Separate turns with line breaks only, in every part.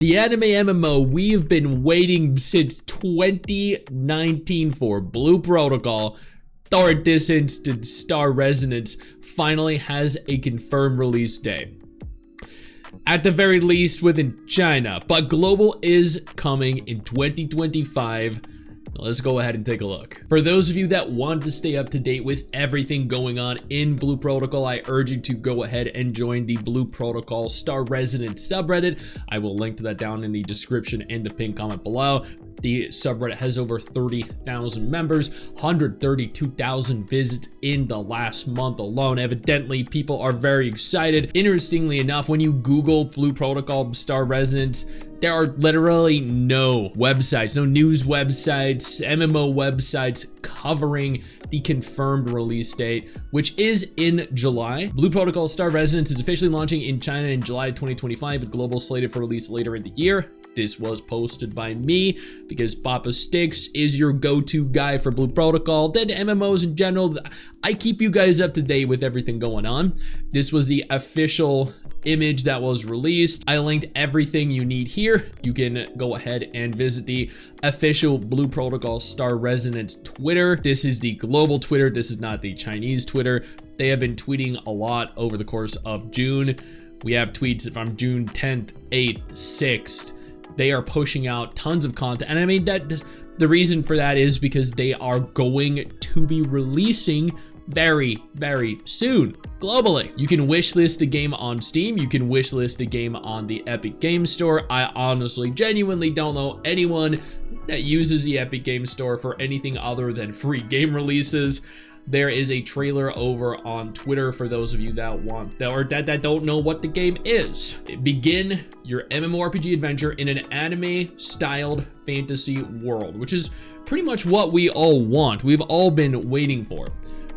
The anime MMO we've been waiting since 2019 for, Blue Protocol, or in this instance, Star Resonance, finally has a confirmed release date. At the very least within China, but global is coming in 2025. Let's go ahead and take a look. For those of you that want to stay up to date with everything going on in Blue Protocol, I urge you to go ahead and join the Blue Protocol Star Resonance subreddit. I will link to that down in the description and the pinned comment below. The subreddit has over 30,000 members, 132,000 visits in the last month alone. Evidently, people are very excited. Interestingly enough, when you Google Blue Protocol Star Resonance, there are literally no websites, no news websites, MMO websites covering the confirmed release date, which is in July. Blue Protocol Star Resonance is officially launching in China in July 2025, with global slated for release later in the year. This was posted by me because STIX is your go-to guy for Blue Protocol. Then MMOs in general, I keep you guys up to date with everything going on. This was the official image that was released. I linked everything you need here. You can go ahead and visit the official Blue Protocol Star Resonance Twitter. This is the global Twitter. This is not the Chinese Twitter. They have been tweeting a lot over the course of June. We have tweets from June 10th, 8th, 6th. They are pushing out tons of content, and I mean that the reason for that is because they are going to be releasing very, very soon globally. You can wishlist the game on Steam. You can wishlist the game on the Epic Game Store. I honestly, genuinely don't know anyone that uses the Epic Game Store for anything other than free game releases. There is a trailer over on Twitter for those of you that want that don't know what the game is. Begin your MMORPG adventure in an anime-styled fantasy world, which is pretty much what we all want. We've all been waiting for.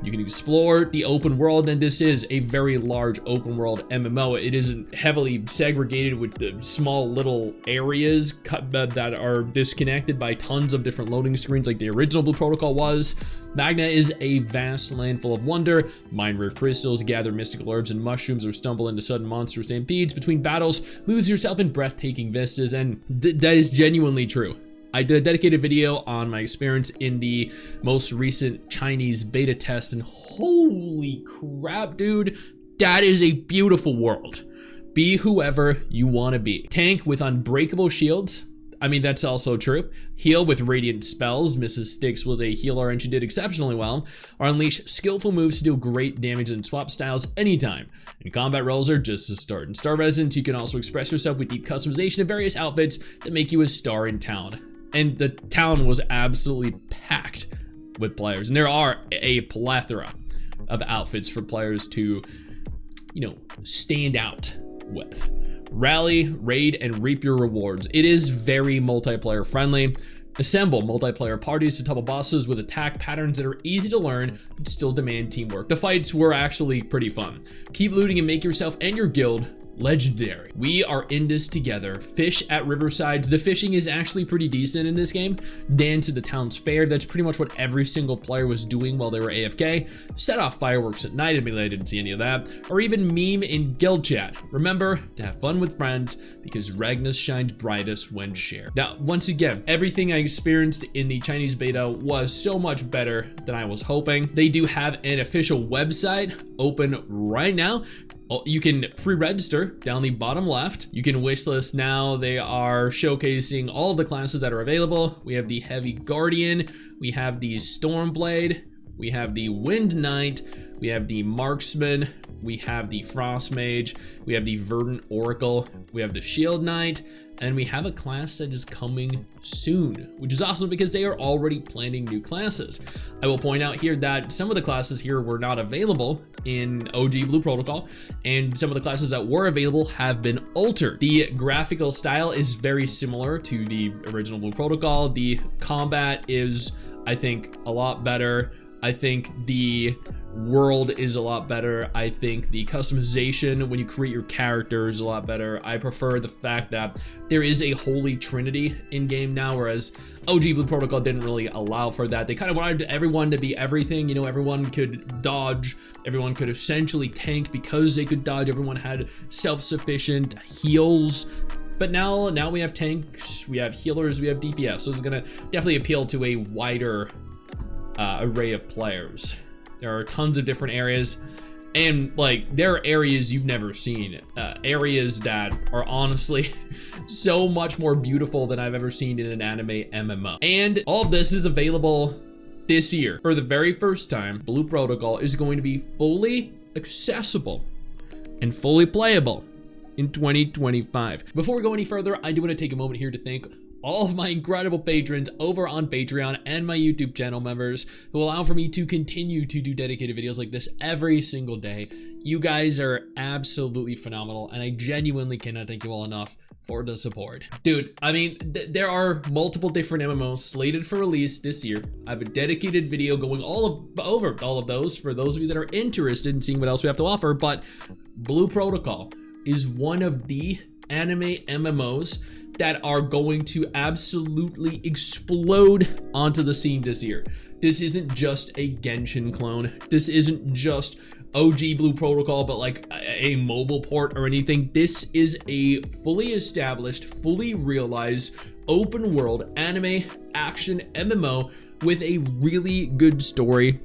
You can explore the open world, and this is a very large open world MMO. It isn't heavily segregated with the small little areas that are disconnected by tons of different loading screens like the original Blue Protocol was. Magna is a vast land full of wonder. Mine rare crystals, gather mystical herbs and mushrooms, or stumble into sudden monster stampedes. Between battles, lose yourself in breathtaking vistas, and that is genuinely true. I did a dedicated video on my experience in the most recent Chinese beta test, and holy crap, dude, that is a beautiful world. Be whoever you want to be. Tank with unbreakable shields. I mean, that's also true. Heal with radiant spells. MRSSSTIX was a healer and she did exceptionally well. Or unleash skillful moves to deal great damage and swap styles anytime. And combat roles are just a start. In Star Resonance, you can also express yourself with deep customization of various outfits that make you a star in town. And the town was absolutely packed with players. And there are a plethora of outfits for players to, stand out with. Rally, raid, and reap your rewards. It is very multiplayer friendly. Assemble multiplayer parties to topple bosses with attack patterns that are easy to learn but still demand teamwork. The fights were actually pretty fun. Keep looting and make yourself and your guild legendary. We are in this together. Fish at riversides. The fishing is actually pretty decent in this game. Dance at the town's fair. That's pretty much what every single player was doing while they were AFK. Set off fireworks at night. I didn't see any of that. Or even meme in guild chat. Remember to have fun with friends because Ragnus shines brightest when shared. Now, once again, everything I experienced in the Chinese beta was so much better than I was hoping. They do have an official website open right now. You can pre-register down the bottom left. You can wishlist now. They are showcasing all the classes that are available. We have the Heavy Guardian, we have the Stormblade, we have the Wind Knight, we have the Marksman, we have the Frost Mage, we have the Verdant Oracle, we have the Shield Knight, and we have a class that is coming soon, which is awesome because they are already planning new classes. I will point out here that some of the classes here were not available in OG Blue Protocol, and some of the classes that were available have been altered. The graphical style is very similar to the original Blue Protocol. The combat is, I think, a lot better. I think the world is a lot better. I think the customization when you create your character is a lot better. I prefer the fact that there is a holy trinity in game now, whereas OG Blue Protocol didn't really allow for that. They kind of wanted everyone to be everything. Everyone could dodge, everyone could essentially tank because they could dodge, everyone had self-sufficient heals. But now we have tanks, we have healers, we have DPS. So it's gonna definitely appeal to a wider array of players. There are tons of different areas, and like there are areas you've never seen, areas that are honestly so much more beautiful than I've ever seen in an anime MMO. And all of this is available this year. For the very first time, Blue Protocol is going to be fully accessible and fully playable in 2025. Before we go any further, I do want to take a moment here to thank all of my incredible patrons over on Patreon and my YouTube channel members who allow for me to continue to do dedicated videos like this every single day. You guys are absolutely phenomenal, and I genuinely cannot thank you all enough for the support. Dude, I mean, there are multiple different MMOs slated for release this year. I have a dedicated video going over all of those for those of you that are interested in seeing what else we have to offer, but Blue Protocol is one of the anime MMOs that are going to absolutely explode onto the scene this year. This isn't just a Genshin clone. This isn't just OG Blue Protocol, but like a mobile port or anything. This is a fully established, fully realized, open world anime action MMO with a really good story,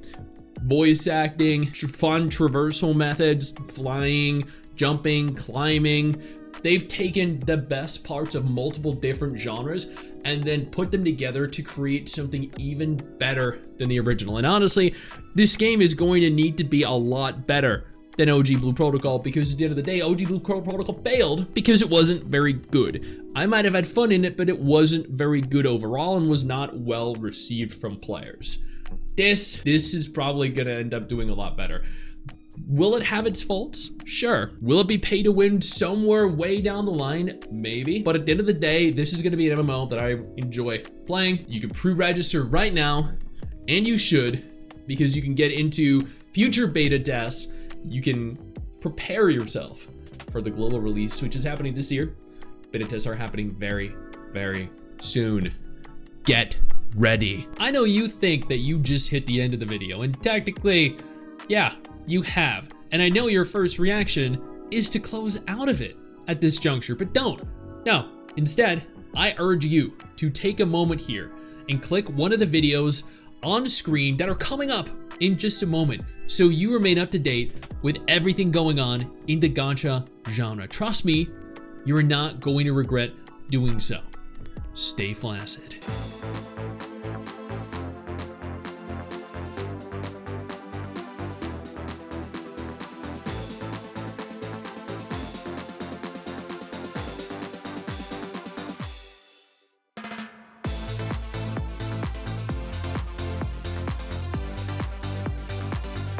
voice acting, fun traversal methods, flying, jumping, climbing. They've taken the best parts of multiple different genres and then put them together to create something even better than the original. And honestly, this game is going to need to be a lot better than OG Blue Protocol, because at the end of the day, OG Blue Protocol failed because it wasn't very good. I might have had fun in it, but it wasn't very good overall and was not well received from players. This is probably gonna end up doing a lot better. Will it have its faults? Sure. Will it be pay to win somewhere way down the line? Maybe. But at the end of the day, this is going to be an MMO that I enjoy playing. You can pre-register right now, and you should, because you can get into future beta tests. You can prepare yourself for the global release, which is happening this year. Beta tests are happening very, very soon. Get ready. I know you think that you just hit the end of the video, and technically, yeah, you have. And I know your first reaction is to close out of it at this juncture, but don't. No, instead, I urge you to take a moment here and click one of the videos on screen that are coming up in just a moment, so you remain up to date with everything going on in the gacha genre. Trust me, you are not going to regret doing so. Stay flaccid.